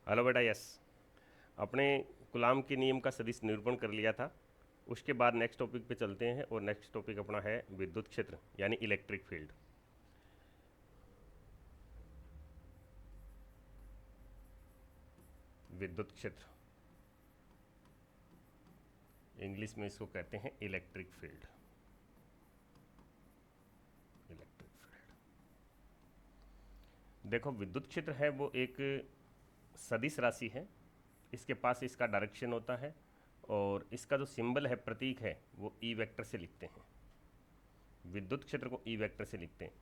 Hello बेटा। Yes, अपने coulomb के नियम का सदिश निरूपण कर लिया था। उसके बाद नेक्स्ट टॉपिक पे चलते हैं और नेक्स्ट टॉपिक अपना है विद्युत क्षेत्र यानी इलेक्ट्रिक फील्ड। विद्युत क्षेत्र, इंग्लिश में इसको कहते हैं इलेक्ट्रिक फील्ड। इलेक्ट्रिक फील्ड, देखो विद्युत क्षेत्र है वो एक सदिश राशि है। इसके पास इसका डायरेक्शन होता है और इसका जो सिंबल है, प्रतीक है, वो ई वेक्टर से लिखते हैं। विद्युत क्षेत्र को ई वेक्टर से लिखते हैं।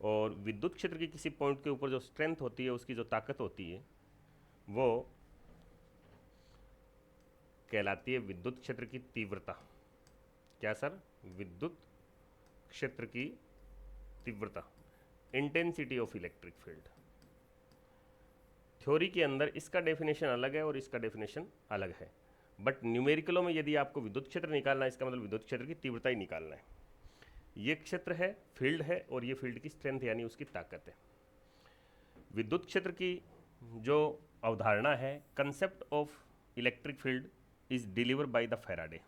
और विद्युत क्षेत्र की किसी पॉइंट के ऊपर जो स्ट्रेंथ होती है, उसकी जो ताकत होती है, वो कहलाती है विद्युत क्षेत्र की तीव्रता। क्या सर? विद्युत क्षेत्र की तीव्रता, intensity of electric field. Theory के अंदर इसका डेफिनेशन अलग है और इसका डेफिनेशन अलग है, बट न्यूमेरिकलों में यदि आपको विद्युत क्षेत्र निकालना है, इसका मतलब विद्युत क्षेत्र की तीव्रता ही निकालना है। ये क्षेत्र है, फील्ड है, और ये फील्ड की स्ट्रेंथ यानी उसकी ताकत है। विद्युत क्षेत्र की जो अवधारणा है, concept of electric field is deliver by the Faraday.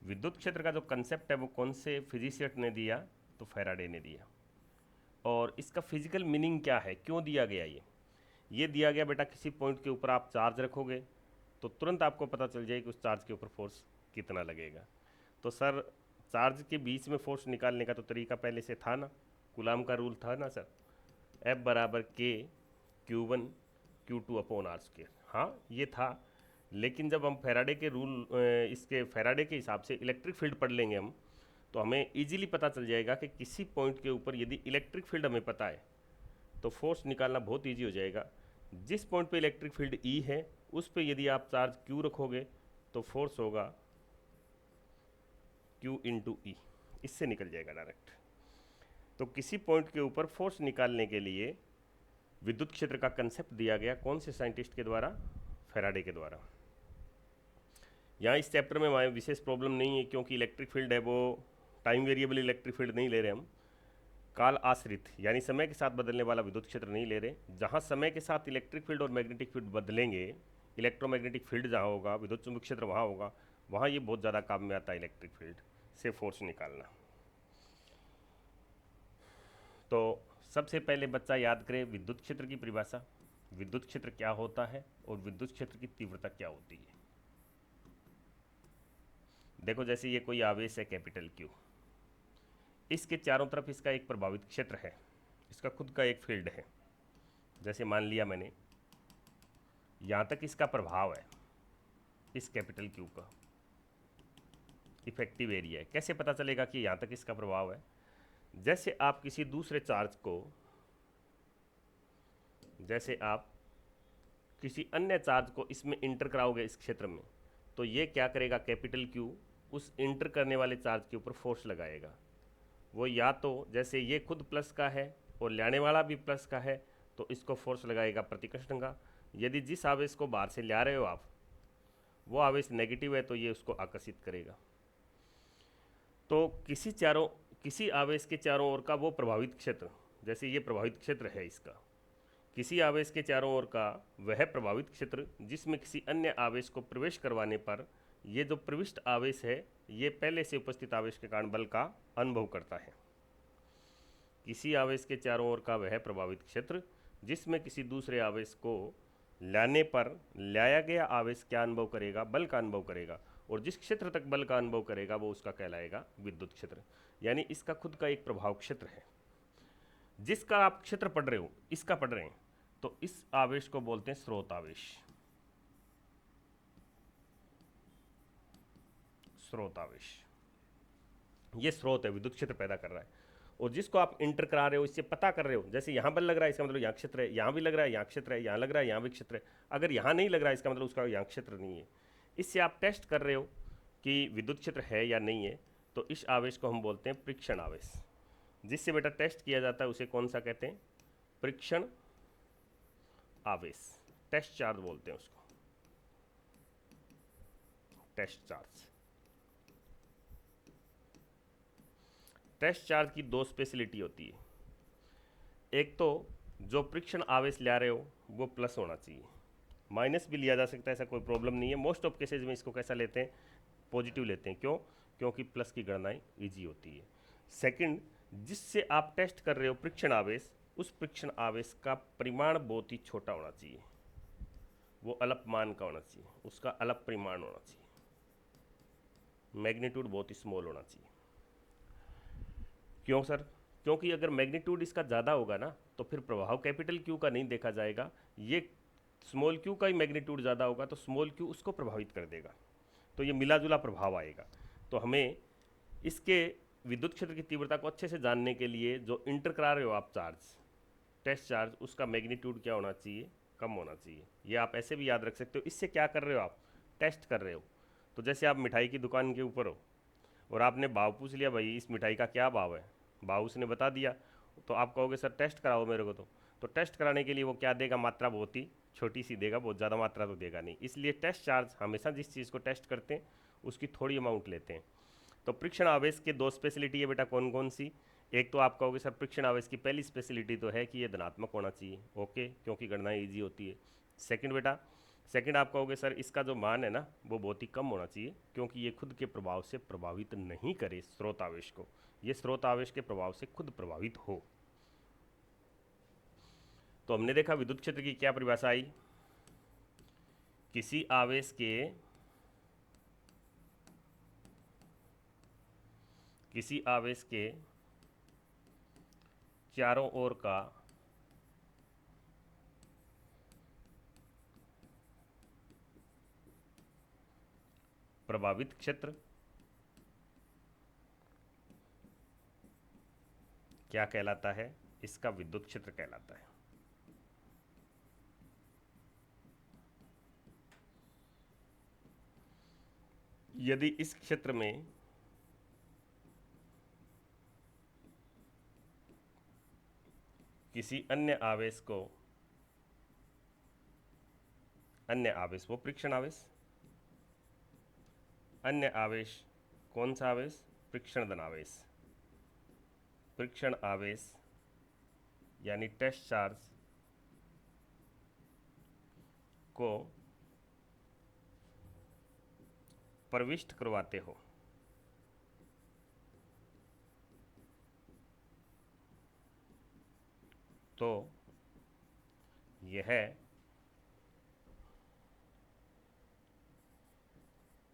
विद्युत क्षेत्र का जो कंसेप्ट है वो कौन से फिजिसिस्ट ने दिया? तो फैराडे ने दिया। और इसका फिजिकल मीनिंग क्या है, क्यों दिया गया? ये दिया गया बेटा, किसी पॉइंट के ऊपर आप चार्ज रखोगे तो तुरंत आपको पता चल जाए कि उस चार्ज के ऊपर फोर्स कितना लगेगा। तो सर, चार्ज के बीच में फोर्स निकालने का तो तरीका पहले से था ना, कूलाम का रूल था ना सर, F बराबर के Q1 Q2 upon R square. हाँ, ये था। लेकिन जब हम फैराडे के रूल, इसके फैराडे के हिसाब से इलेक्ट्रिक फील्ड पढ़ लेंगे हम, तो हमें इजीली पता चल जाएगा कि किसी पॉइंट के ऊपर यदि इलेक्ट्रिक फील्ड हमें पता है तो फोर्स निकालना बहुत ईजी हो जाएगा। जिस पॉइंट पे इलेक्ट्रिक फील्ड ई है, उस पे यदि आप चार्ज क्यू रखोगे तो फोर्स होगा क्यू इंटू ई, इससे निकल जाएगा डायरेक्ट। तो किसी पॉइंट के ऊपर फोर्स निकालने के लिए विद्युत क्षेत्र का कंसेप्ट दिया गया, कौन से साइंटिस्ट के द्वारा? फैराडे के द्वारा। यहाँ इस चैप्टर में हमारे विशेष प्रॉब्लम नहीं है, क्योंकि इलेक्ट्रिक फील्ड है वो टाइम वेरिएबल इलेक्ट्रिक फील्ड नहीं ले रहे हम, काल आश्रित यानी समय के साथ बदलने वाला विद्युत क्षेत्र नहीं ले रहे। जहाँ समय के साथ इलेक्ट्रिक फील्ड और मैग्नेटिक फील्ड बदलेंगे, इलेक्ट्रोमैग्नेटिक फील्ड जहाँ होगा, विद्युत चुंबकीय क्षेत्र वहाँ होगा, वहाँ ये बहुत ज़्यादा काम में आता है इलेक्ट्रिक फील्ड से फोर्स निकालना। तो सबसे पहले बच्चा याद करे विद्युत क्षेत्र की परिभाषा, विद्युत क्षेत्र क्या होता है और विद्युत क्षेत्र की तीव्रता क्या होती है। देखो, जैसे ये कोई आवेश है कैपिटल क्यू, इसके चारों तरफ इसका एक प्रभावित क्षेत्र है, इसका खुद का एक फील्ड है। जैसे मान लिया मैंने, यहाँ तक इसका प्रभाव है, इस कैपिटल क्यू का इफेक्टिव एरिया है। कैसे पता चलेगा कि यहाँ तक इसका प्रभाव है? जैसे आप किसी दूसरे चार्ज को, जैसे आप किसी अन्य चार्ज को इसमें इंटर कराओगे इस क्षेत्र में, तो ये क्या करेगा, कैपिटल क्यू उस इंटर करने वाले चार्ज के ऊपर फोर्स लगाएगा। वो या तो जैसे ये खुद प्लस का है और लाने वाला भी प्लस का है, तो इसको फोर्स लगाएगा प्रतिकर्षण का। यदि जिस आवेश को बाहर से ला रहे हो आप, वो आवेश नेगेटिव है, तो ये उसको आकर्षित करेगा। तो किसी आवेश के चारों ओर का वो प्रभावित क्षेत्र, जैसे ये प्रभावित क्षेत्र है इसका, किसी आवेश के चारों ओर का वह प्रभावित क्षेत्र जिसमें किसी अन्य आवेश को प्रवेश करवाने पर ये जो प्रविष्ट आवेश है, ये पहले से उपस्थित आवेश के कारण बल का अनुभव करता है। किसी आवेश के चारों ओर का वह प्रभावित क्षेत्र जिसमें किसी दूसरे आवेश को लाने पर लाया गया आवेश क्या अनुभव करेगा? बल का अनुभव करेगा। और जिस क्षेत्र तक बल का अनुभव करेगा वो उसका कहलाएगा विद्युत क्षेत्र। यानी इसका खुद का एक प्रभाव क्षेत्र है। जिसका आप क्षेत्र पढ़ रहे हो, इसका पढ़ रहे हैं, तो इस आवेश को बोलते हैं स्रोत आवेश। स्रोत आवेश, ये स्रोत है, विद्युत क्षेत्र पैदा कर रहा है। और जिसको आप इंटर करा रहे हो, इससे पता कर रहे हो, जैसे यहाँ बल लग रहा है, इसका मतलब यहाँ क्षेत्र है, यहाँ भी लग रहा है, यहाँ क्षेत्र है, यहाँ लग रहा है, यहाँ भी क्षेत्र है। अगर यहाँ नहीं लग रहा है, इसका मतलब उसका यहाँ क्षेत्र नहीं है। इससे आप टेस्ट कर रहे हो कि विद्युत क्षेत्र है या नहीं है। तो इस आवेश को हम बोलते हैं परीक्षण आवेश। जिससे बेटा टेस्ट किया जाता है उसे कौन सा कहते हैं? परीक्षण आवेश। टेस्ट चार्ज बोलते हैं उसको, टेस्ट चार्ज। टेस्ट चार्ज की दो स्पेशलिटी होती है। एक तो जो परीक्षण आवेश ला रहे हो वो प्लस होना चाहिए, माइनस भी लिया जा सकता है, ऐसा कोई प्रॉब्लम नहीं है। मोस्ट ऑफ केसेज में इसको कैसा लेते हैं, पॉजिटिव लेते हैं। क्यों? क्योंकि प्लस की गणनाएं ईजी होती है। सेकंड, जिससे आप टेस्ट कर रहे हो परीक्षण आवेश, उस परीक्षण आवेश का परिमाण बहुत ही छोटा होना चाहिए, वो अल्पमान का होना चाहिए, उसका अल्प परिमाण होना चाहिए, मैग्नीट्यूड बहुत ही स्मॉल होना चाहिए। क्यों सर? क्योंकि अगर मैग्नीट्यूड इसका ज़्यादा होगा ना तो फिर प्रभाव कैपिटल क्यू का नहीं देखा जाएगा, ये स्मॉल क्यू का ही मैग्नीट्यूड ज़्यादा होगा तो स्मॉल क्यू उसको प्रभावित कर देगा, तो ये मिला जुला प्रभाव आएगा। तो हमें इसके विद्युत क्षेत्र की तीव्रता को अच्छे से जानने के लिए जो इंटर करा रहे हो आप चार्ज, टेस्ट चार्ज, उसका मैग्नीट्यूड क्या होना चाहिए, कम होना चाहिए। ये आप ऐसे भी याद रख सकते हो। इससे क्या कर रहे हो आप, टेस्ट कर रहे हो। तो जैसे आप मिठाई की दुकान के ऊपर हो और आपने भाव पूछ लिया, भाई इस मिठाई का क्या भाव है, भाव उसने बता दिया, तो आप कहोगे सर टेस्ट कराओ मेरे को। तो टेस्ट कराने के लिए वो क्या देगा, मात्रा बहुत ही छोटी सी देगा, बहुत ज़्यादा मात्रा तो देगा नहीं। इसलिए टेस्ट चार्ज हमेशा जिस चीज़ को टेस्ट करते हैं उसकी थोड़ी अमाउंट लेते हैं। तो परीक्षण आवेश के दो स्पेशलिटी है बेटा, कौन कौन सी? एक तो आप कहोगे सर परीक्षण आवेश की पहली स्पेशलिटी तो है कि ये धनात्मक होना चाहिए, ओके, क्योंकि गणनाएं ईजी होती है। सेकंड बेटा, सेकंड आप कहोगे सर इसका जो मान है ना वो बहुत ही कम होना चाहिए, क्योंकि ये खुद के प्रभाव से प्रभावित नहीं करे स्रोत आवेश को, ये स्रोत आवेश के प्रभाव से खुद प्रभावित हो। तो हमने देखा विद्युत क्षेत्र की क्या परिभाषा आई, किसी आवेश के चारों ओर का प्रभावित क्षेत्र क्या कहलाता है, इसका विद्युत क्षेत्र कहलाता है। यदि इस क्षेत्र में किसी अन्य आवेश वो परीक्षण आवेश, अन्य आवेश, कौन सा आवेश, परीक्षण धन आवेश, परीक्षण आवेश यानी टेस्ट चार्ज को प्रविष्ट करवाते हो तो यह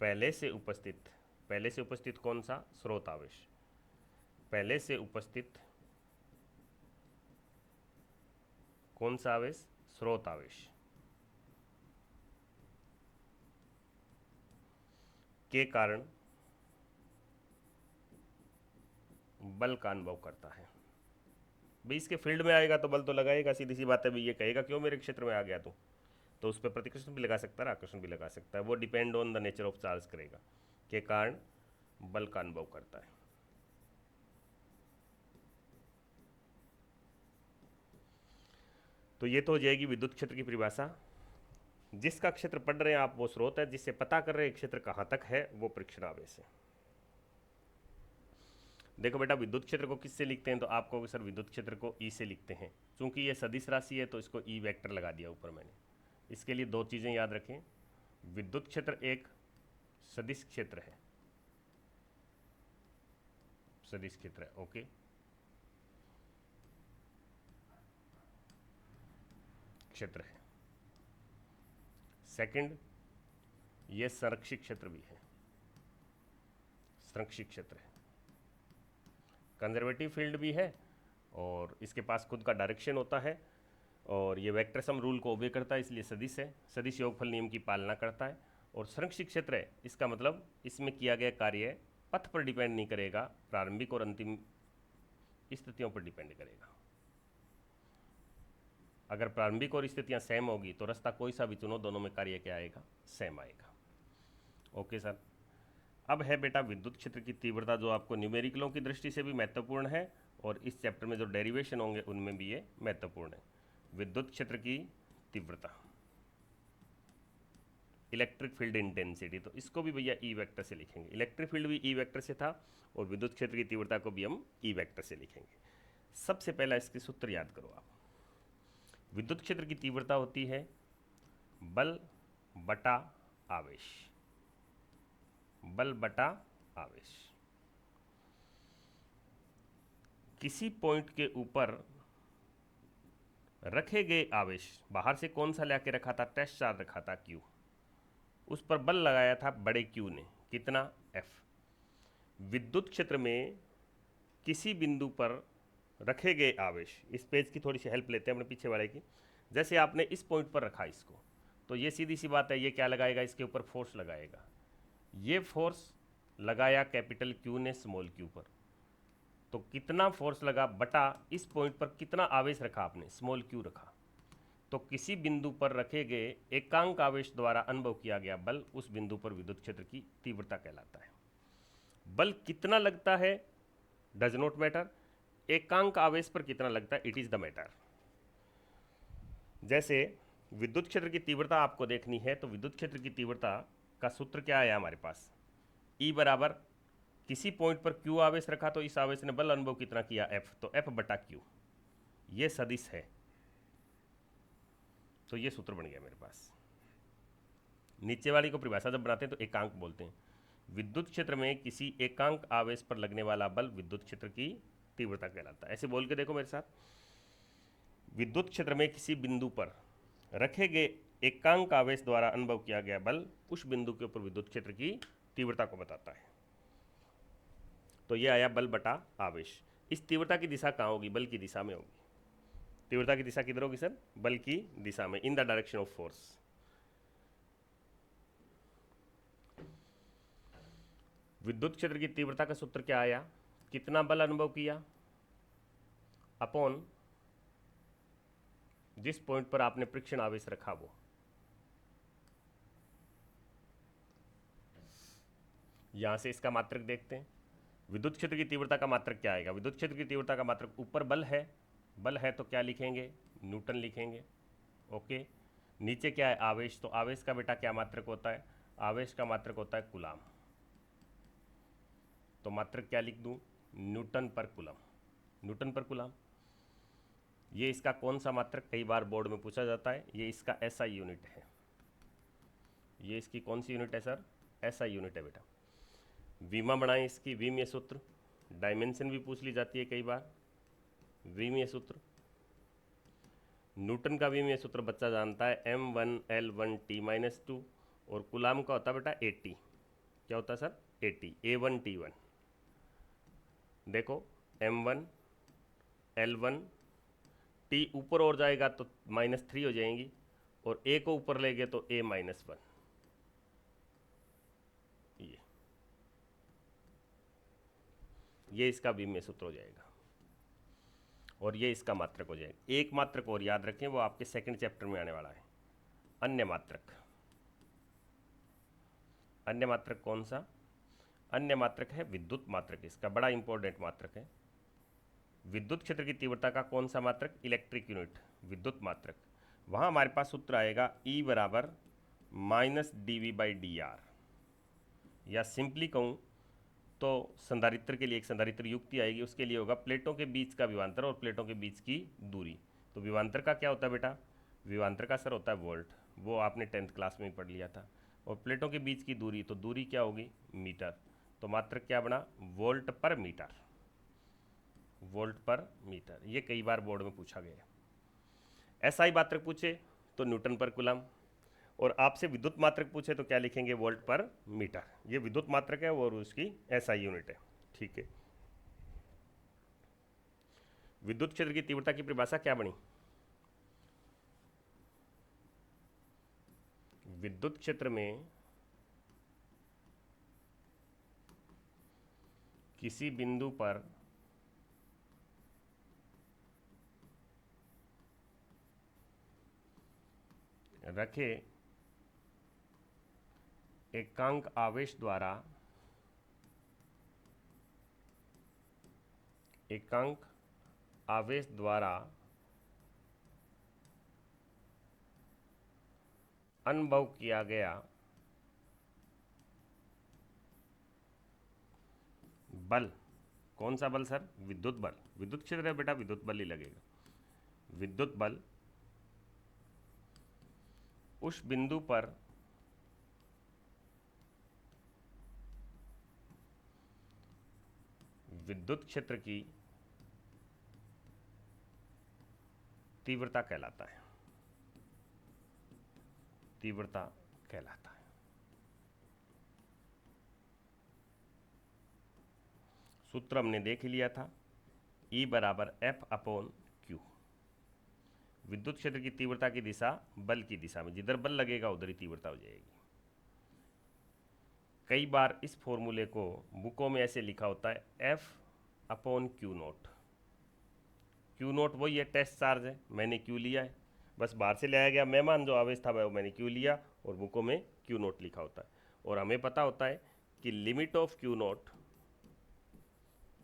पहले से उपस्थित कौन सा, स्रोत आवेश, पहले से उपस्थित कौन सा आवेश, स्रोत आवेश के कारण बल का अनुभव करता है। भाई इसके फील्ड में आएगा तो बल तो लगाएगा, सीधी सी बात है। भाई ये कहेगा क्यों मेरे क्षेत्र में आ गया तू, तो उस पर प्रतिकर्षण भी लगा सकता है, आकर्षण भी लगा सकता है, वो depend on the nature of charge करेगा, के कारण बल का अनुभव करता है। तो ये तो हो जाएगी विद्युत क्षेत्र की परिभाषा। जिसका क्षेत्र पढ़ रहे हैं आप वो स्रोत है, जिससे पता कर रहे हैं क्षेत्र कहाँ तक है वो परीक्षण आवेश है। देखो बेटा विद्युत क्षेत्र को किससे लिखते हैं, तो आप कहोगे सर विद्युत क्षेत्र को ई से लिखते हैं। चूंकि ये सदिश राशि है तो इसको ई वेक्टर लगा दिया ऊपर मैंने। इसके लिए दो चीज़ें याद रखें, विद्युत क्षेत्र एक सदिश क्षेत्र है, सदिश क्षेत्र है, ओके। क्षेत्र है। सेकंड, ये संरक्षित क्षेत्र भी है, संरक्षित क्षेत्र है, कंजर्वेटिव फील्ड भी है और इसके पास खुद का डायरेक्शन होता है और ये वेक्टर सम रूल को ओबे करता है, इसलिए सदिश है, सदिश योगफल नियम की पालना करता है। और संरक्षित क्षेत्र है, इसका मतलब इसमें किया गया कार्य पथ पर डिपेंड नहीं करेगा, प्रारंभिक और अंतिम स्थितियों पर डिपेंड करेगा। अगर प्रारंभिक और स्थितियां सेम होगी तो रास्ता कोई सा भी चुनो, दोनों में कार्य क्या आएगा, सेम आएगा। Okay sir. अब है बेटा विद्युत क्षेत्र की तीव्रता, जो आपको न्यूमेरिकलों की दृष्टि से भी महत्वपूर्ण है और इस चैप्टर में जो डेरिवेशन होंगे उनमें भी ये महत्वपूर्ण है। विद्युत क्षेत्र की तीव्रता, इलेक्ट्रिक फील्ड इंटेंसिटी, तो इसको भी भैया ई वेक्टर से लिखेंगे। इलेक्ट्रिक फील्ड भी ई वेक्टर से था और विद्युत क्षेत्र की तीव्रता को भी हम ई वेक्टर से लिखेंगे। सबसे पहला इसके सूत्र याद करो आप, विद्युत क्षेत्र की तीव्रता होती है बल बटा आवेश, बल बटा आवेश। किसी पॉइंट के ऊपर रखे गए आवेश, बाहर से कौन सा लेके रखा था, टेस्ट चार्ज रखा था Q, उस पर बल लगाया था बड़े Q ने, कितना, F। विद्युत क्षेत्र में किसी बिंदु पर रखे गए आवेश, इस पेज की थोड़ी सी हेल्प लेते हैं अपने पीछे वाले की। जैसे आपने इस पॉइंट पर रखा इसको, तो ये सीधी सी बात है, ये क्या लगाएगा, इसके ऊपर फोर्स लगाएगा। ये फोर्स लगाया कैपिटल Q ने स्मॉल q पर, तो कितना फोर्स लगा बटा इस पॉइंट पर कितना आवेश रखा आपने, स्मॉल q रखा, तो किसी बिंदु पर रखे गए एकांक आवेश द्वारा अनुभव किया गया बल उस बिंदु पर विद्युत क्षेत्र की तीव्रता कहलाता है। बल कितना लगता है डज नॉट मैटर, एकांक आवेश पर कितना लगता है, इट इज द मैटर। जैसे विद्युत क्षेत्र की तीव्रता आपको देखनी है, तो विद्युत क्षेत्र की तीव्रता का सूत्र क्या है हमारे पास, E बराबर किसी पॉइंट पर Q आवेश रखा तो इस आवेश ने बल अनुभव कितना किया, F, तो F बटा Q, ये सदिश है, तो ये सूत्र बन गया मेरे पास। नीचे वाली को परिभाषा जब बनाते हैं तो एकांक बोलते हैं। विद्युत क्षेत्र में किसी एकांक आवेश पर लगने वाला बल विद्युत क्षेत्र की तीव्रता कहलाता है। ऐसे बोल के देखो मेरे साथ, विद्युत क्षेत्र में किसी बिंदु पर रखे गए एकांक आवेश द्वारा अनुभव किया गया बल उस बिंदु के ऊपर विद्युत क्षेत्र की तीव्रता को बताता है। तो ये आया बल बटा आवेश। इस तीव्रता की दिशा कहाँ होगी, बल की दिशा में होगी। तीव्रता की दिशा किधर होगी सर, बल की दिशा में, in the direction of force. विद्युत क्षेत्र की तीव्रता का सूत्र क्या आया, कितना बल अनुभव किया अपॉन जिस पॉइंट पर आपने परीक्षण आवेश रखा वो। यहां से इसका मात्रक देखते हैं। विद्युत क्षेत्र की तीव्रता का मात्रक क्या आएगा, विद्युत क्षेत्र की तीव्रता का मात्रक, ऊपर बल है तो क्या लिखेंगे, न्यूटन लिखेंगे, ओके। नीचे क्या है, आवेश, तो आवेश का बेटा क्या मात्रक होता है, आवेश का मात्रक होता है कूलाम, तो मात्रक क्या लिख दूं, न्यूटन पर कूलम, न्यूटन पर कूलम। ये इसका कौन सा मात्रक, कई बार बोर्ड में पूछा जाता है, ये इसका SI यूनिट है। ये इसकी कौन सी यूनिट है सर, SI यूनिट है बेटा। विमा बनाएं इसकी, विमीय सूत्र, डायमेंशन भी पूछ ली जाती है कई बार, विमीय सूत्र, न्यूटन का विमीय सूत्र बच्चा जानता है M1L1T-2, और कूलाम का होता है बेटा 80, क्या होता है सर 80, A1T1। देखो M1 L1 T ऊपर और जाएगा तो -3 हो जाएंगी, और A को ऊपर ले गए तो A-1, ये इसका विमीय सूत्र हो जाएगा, और ये इसका मात्रक हो जाएगा। एक मात्रक और याद रखें, वो आपके सेकंड चैप्टर में आने वाला है, अन्य मात्रक। अन्य मात्रक कौन सा, अन्य मात्रक है विद्युत मात्रक, इसका बड़ा इंपॉर्टेंट मात्रक है। विद्युत क्षेत्र की तीव्रता का कौन सा मात्रक, इलेक्ट्रिक यूनिट, विद्युत मात्रक। वहाँ हमारे पास सूत्र आएगा E बराबर -dV/dr, या सिंपली कहूँ तो संधारित्र के लिए एक संधारित्र युक्ति आएगी, उसके लिए होगा प्लेटों के बीच का विभवांतर और प्लेटों के बीच की दूरी। तो विभवांतर का क्या होता है बेटा, विभवांतर का सर होता है वोल्ट, वो आपने 10th क्लास में ही पढ़ लिया था। और प्लेटों के बीच की दूरी, तो दूरी क्या होगी, मीटर, तो मात्रक क्या बना, वोल्ट पर मीटर, वोल्ट पर मीटर। ये कई बार बोर्ड में पूछा गया है। SI मात्रक पूछे तो न्यूटन पर कूलम, और आपसे विद्युत मात्रक पूछे तो क्या लिखेंगे, वोल्ट पर मीटर। ये विद्युत मात्रक है और उसकी SI यूनिट है, ठीक है। विद्युत क्षेत्र की तीव्रता की परिभाषा क्या बनी, विद्युत क्षेत्र में किसी बिंदु पर रखे एकांक आवेश द्वारा अनुभव किया गया बल, कौन सा बल सर, विद्युत बल, विद्युत क्षेत्र है बेटा, विद्युत बल ही लगेगा। विद्युत बल उस बिंदु पर विद्युत क्षेत्र की तीव्रता कहलाता है, तीव्रता कहलाता है। सूत्र हमने देख लिया था, E बराबर F अपॉन Q। विद्युत क्षेत्र की तीव्रता की दिशा बल की दिशा में, जिधर बल लगेगा उधर ही तीव्रता हो जाएगी। कई बार इस फॉर्मूले को बुकों में ऐसे लिखा होता है F upon Q note. Q note वही है, टेस्ट चार्ज है, मैंने Q लिया है, बस बाहर से लाया गया मेहमान जो आवेश था वो मैंने Q लिया, और बुकों में Q नोट लिखा होता है। और हमें पता होता है कि limit of Q naught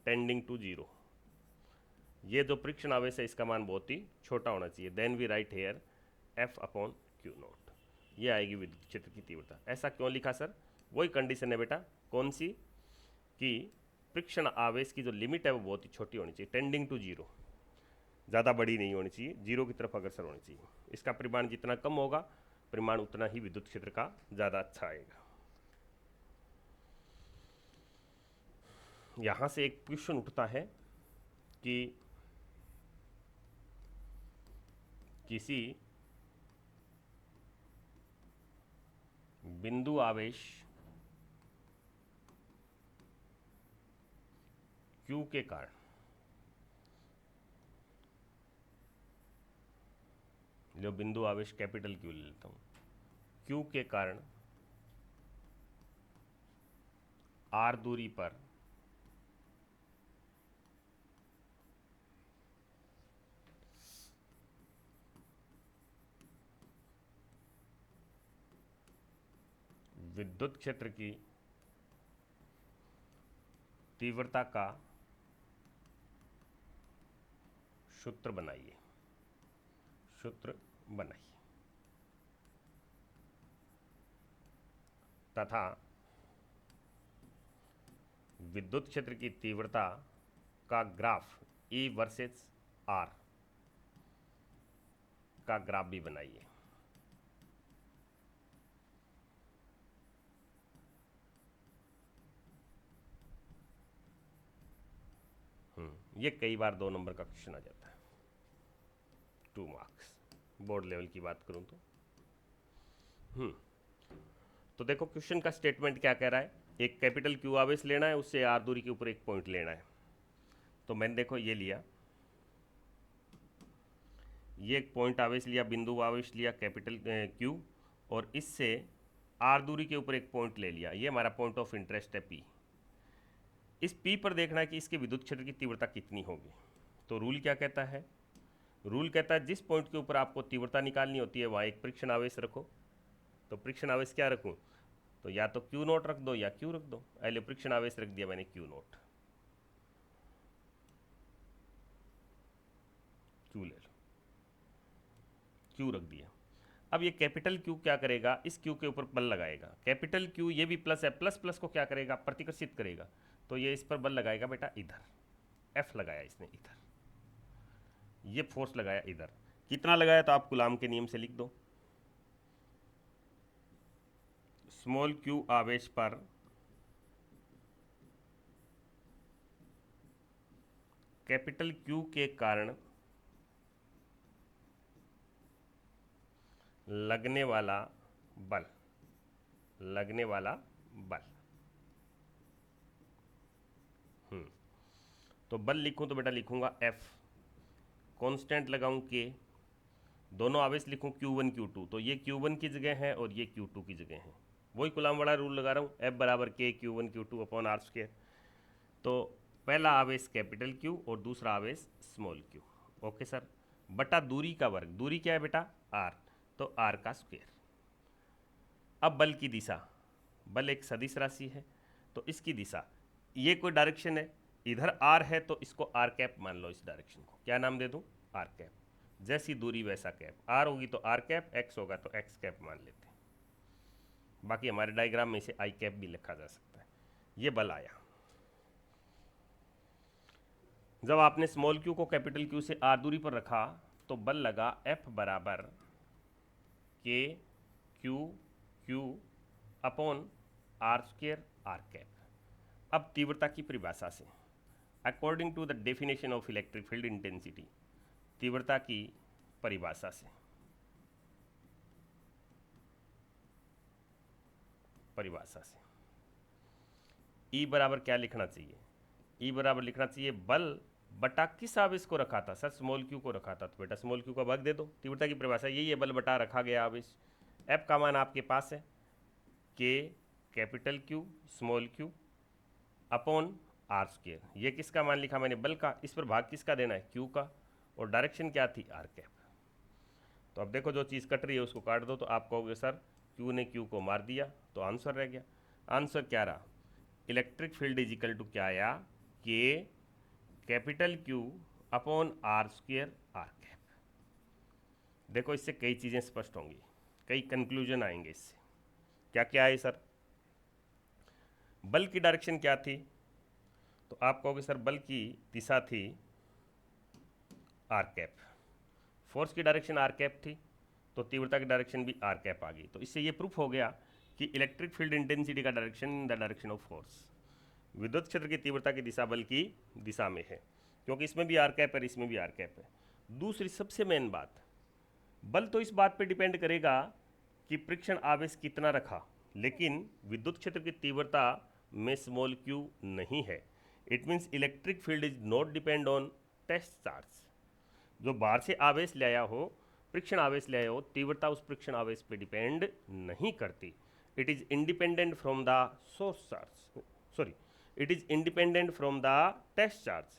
tending to 0, ये जो परीक्षण आवेश है इसका मान बहुत ही छोटा होना चाहिए। Then we write here F upon Q naught, ये आएगी विद्युत क्षेत्र की तीव्रता। ऐसा क्यों लिखा सर? वही कंडीशन है बेटा, कौन सी? कि परीक्षण आवेश की जो लिमिट है वो बहुत ही छोटी होनी चाहिए, टेंडिंग टू 0, ज़्यादा बड़ी नहीं होनी चाहिए, 0 की तरफ अग्रसर होनी चाहिए। इसका परिमाण जितना कम होगा, परिमाण उतना ही विद्युत क्षेत्र का ज़्यादा अच्छा आएगा। यहाँ से एक क्वेश्चन उठता है कि किसी बिंदु आवेश Q के कारण जो बिंदु आवेश कैपिटल Q ले लेता हूँ, Q के कारण R दूरी पर विद्युत क्षेत्र की तीव्रता का सूत्र बनाइए, सूत्र बनाइए। तथा विद्युत क्षेत्र की तीव्रता का ग्राफ E वर्सेस R का ग्राफ भी बनाइए। ये कई बार 2 नंबर का क्वेश्चन आ जाता है, 2 मार्क्स बोर्ड लेवल की बात करूं तो देखो क्वेश्चन का स्टेटमेंट क्या कह रहा है, एक कैपिटल Q आवेश लेना है, उससे R दूरी के ऊपर एक पॉइंट लेना है। तो मैंने देखो ये लिया, ये एक पॉइंट आवेश लिया, बिंदु आवेश लिया कैपिटल Q, और इससे R दूरी के ऊपर एक पॉइंट ले लिया, ये हमारा पॉइंट ऑफ इंटरेस्ट है P। इस P पर देखना है कि इसके विद्युत क्षेत्र की तीव्रता कितनी होगी। तो रूल क्या कहता है? रूल कहता है जिस पॉइंट के ऊपर आपको तीव्रता निकालनी होती है वहाँ एक परीक्षण आवेश रखो। तो परीक्षण आवेश क्या रखूँ? तो या तो Q नोट रख दो या Q रख दो। पहले परीक्षण आवेश रख दिया मैंने Q नोट, Q ले लो, Q रख दिया। अब ये कैपिटल Q क्या करेगा, इस Q के ऊपर बल लगाएगा। कैपिटल Q ये भी प्लस है, प्लस प्लस को क्या करेगा, प्रतिकर्षित करेगा। तो ये इस पर बल लगाएगा बेटा इधर, F लगाया इसने इधर, ये फोर्स लगाया इधर। कितना लगाया तो आप कूलाम के नियम से लिख दो, स्मॉल q आवेश पर कैपिटल Q के कारण लगने वाला बल, लगने वाला बल। तो बल लिखूं तो बेटा लिखूंगा F, कांस्टेंट लगाऊं K, दोनों आवेश लिखूं Q1 Q2, तो ये Q1 की जगह है और ये Q2 की जगह है। वही कूलाम वाला रूल लगा रहा हूँ, F बराबर K Q1 Q2 upon R square. तो पहला आवेश कैपिटल Q और दूसरा आवेश स्मॉल q, ओके सर, बटा दूरी का वर्ग। दूरी क्या है बेटा? R, तो R का स्क्वायर। अब बल की दिशा, बल एक सदिश राशि है, तो इसकी दिशा, ये कोई डायरेक्शन है, इधर R है तो इसको R कैप मान लो। इस डायरेक्शन को क्या नाम दे दूं? R cap. जैसी दूरी वैसा कैप, R होगी तो R कैप, X होगा तो X कैप मान लेते हैं। बाकी हमारे डायग्राम में इसे I कैप भी लिखा जा सकता है। ये बल आया। जब आपने स्मॉल q को कैपिटल Q से R दूरी पर रखा तो बल लगा F बराबर K Q upon R square R cap. अब तीव्रता की परिभाषा से, according to the definition of electric field intensity, तीव्रता की परिभाषा से, E बराबर क्या लिखना चाहिए? E बराबर लिखना चाहिए बल बटा किस आवेश को रखा था? सर स्मॉल क्यू को रखा था, तो बेटा स्मॉल क्यू का भाग दे दो। तीव्रता की परिभाषा यही है, बल बटा रखा गया आवेश। F का मान आपके पास है K capital Q small q upon R square. ये किसका मान लिखा मैंने? बल का। इस पर भाग किसका देना है? Q का। और डायरेक्शन क्या थी? R cap. तो अब देखो जो चीज़ कट रही है उसको काट दो, तो आप कहोगे सर Q ने Q को मार दिया, तो आंसर रह गया। आंसर क्या रहा? Electric field is equal to क्या आया? K capital Q upon R square R cap. देखो इससे कई चीज़ें स्पष्ट होंगी, कई कंक्लूजन आएंगे इससे। क्या क्या है सर? बल की डायरेक्शन क्या थी? तो आप कहोगे सर बल की दिशा थी आर कैप। फोर्स की डायरेक्शन आर कैप थी, तो तीव्रता की डायरेक्शन भी आर कैप आ गई। तो इससे ये प्रूफ हो गया कि इलेक्ट्रिक फील्ड इंटेंसिटी का direction in the direction of force, विद्युत क्षेत्र की तीव्रता की दिशा बल की दिशा में है, क्योंकि इसमें भी आर कैप है, इसमें भी आर कैप है। दूसरी सबसे मेन बात, बल तो इस बात पे डिपेंड करेगा कि परीक्षण आवेश कितना रखा, लेकिन विद्युत क्षेत्र की तीव्रता में स्मॉल क्यू नहीं है। It means electric field is not depend on test charge. जो बाहर से आवेश ले आया हो, परीक्षण आवेश ले आया हो, तीव्रता उस परीक्षण आवेश पे डिपेंड नहीं करती। It is independent from the source charge, sorry, it is independent from the test charge.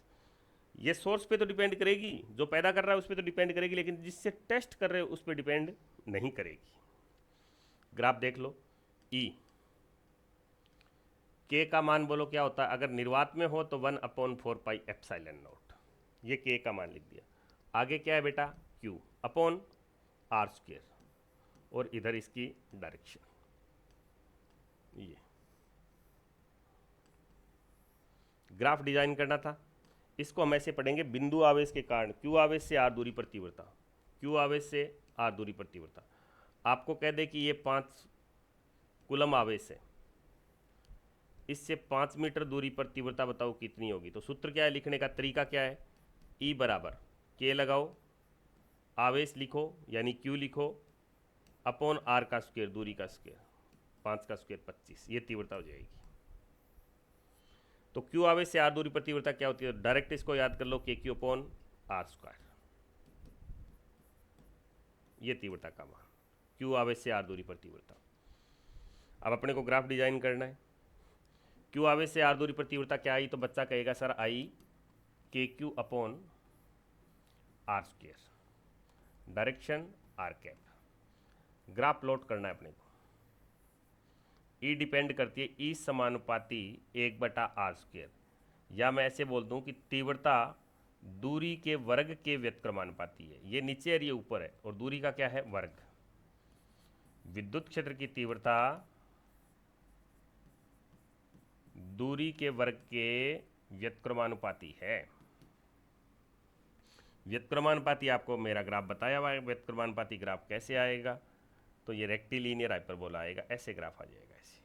ये सोर्स पे तो डिपेंड करेगी, जो पैदा कर रहा है उस पर तो डिपेंड करेगी, लेकिन जिससे टेस्ट कर रहे हो उस पर डिपेंड नहीं करेगी। ग्राफ देख लो। ई के का मान बोलो क्या होता है? अगर निर्वात में हो तो 1/4 पाई एप्सिलॉन नॉट, ये के का मान लिख दिया। आगे क्या है बेटा? क्यू अपॉन आर स्क्वायर, और इधर इसकी डायरेक्शन। ये ग्राफ डिजाइन करना था, इसको हम ऐसे पढ़ेंगे, बिंदु आवेश के कारण क्यू आवेश से आर दूरी पर तीव्रता, क्यू आवेश से आर दूरी पर तीव्रता। आपको कह दे कि ये 5 कूलम आवेश है, इससे 5 मीटर दूरी पर तीव्रता बताओ कितनी होगी। तो सूत्र क्या है, लिखने का तरीका क्या है? ई बराबर के लगाओ, आवेश लिखो यानी क्यू लिखो, अपॉन आर का स्क्वायर, दूरी का स्क्वायर, 5 का स्क्वायर 25, ये तीव्रता हो जाएगी। तो क्यू आवेश से आर दूरी पर तीव्रता क्या होती है? डायरेक्ट इसको याद कर लो, के क्यू अपॉन आर स्क्वायर, ये तीव्रता का मान, क्यू आवेश से आर दूरी पर तीव्रता। अब अपने को ग्राफ डिजाइन करना है। क्यू आवेश से आर दूरी पर तीव्रता क्या आई? तो बच्चा कहेगा sir I K Q upon R square, direction R cap. Graph plot करना है अपने को। ई डिपेंड करती है ई समानुपाती 1/r स्क्वायर, या मैं ऐसे बोल दूं कि तीव्रता दूरी के वर्ग के व्यतक्रमानुपाती है। ये नीचे और ये ऊपर है, और दूरी का क्या है? वर्ग। विद्युत क्षेत्र की तीव्रता दूरी के वर्ग के व्यतक्रमानुपाती है। व्यतक्रमानुपाती आपको मेरा ग्राफ बताया हुआ है। व्यतक्रमानुपाती ग्राफ कैसे आएगा? तो ये रेक्टिलिनियर हाइपरबोला आएगा, ऐसे ग्राफ आ जाएगा। ऐसे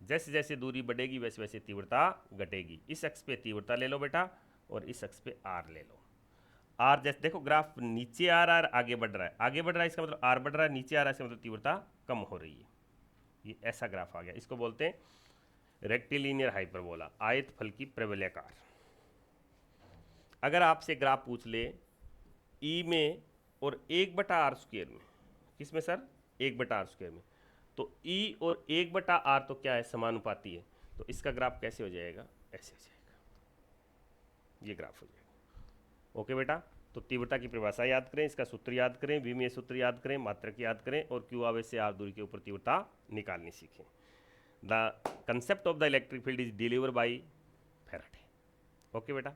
जैसे जैसे दूरी बढ़ेगी वैसे वैसे तीव्रता घटेगी। इस अक्ष पे तीव्रता ले लो बेटा, और इस अक्ष पे आर ले लो। आर जैसे देखो ग्राफ नीचे आ रहा है, आगे बढ़ रहा है, आगे बढ़ रहा है इसका मतलब आर बढ़ रहा है, नीचे आ रहा है इसका मतलब तीव्रता कम हो रही है। ये ऐसा ग्राफ आ गया, इसको बोलते हैं रेक्टिलिनियर हाइपरबोला, आयत फल की प्रवलयाकार। अगर आपसे ग्राफ पूछ ले ई में और 1/r स्क्वायर में, किसमें सर? 1/r स्क्वायर में, तो ई और 1/r तो क्या है? समानुपाती है। तो इसका ग्राफ कैसे हो जाएगा? ऐसे हो जाएगा, ये ग्राफ हो जाएगा। ओके बेटा, तो तीव्रता की परिभाषा याद करें, इसका सूत्र याद करें, वी में सूत्र याद करें, मात्रक याद करें, और क्यू आवेश से आर दूरी के ऊपर तीव्रता निकालनी सीखें। The concept of the electric field is deliver by Faraday. Okay बेटा।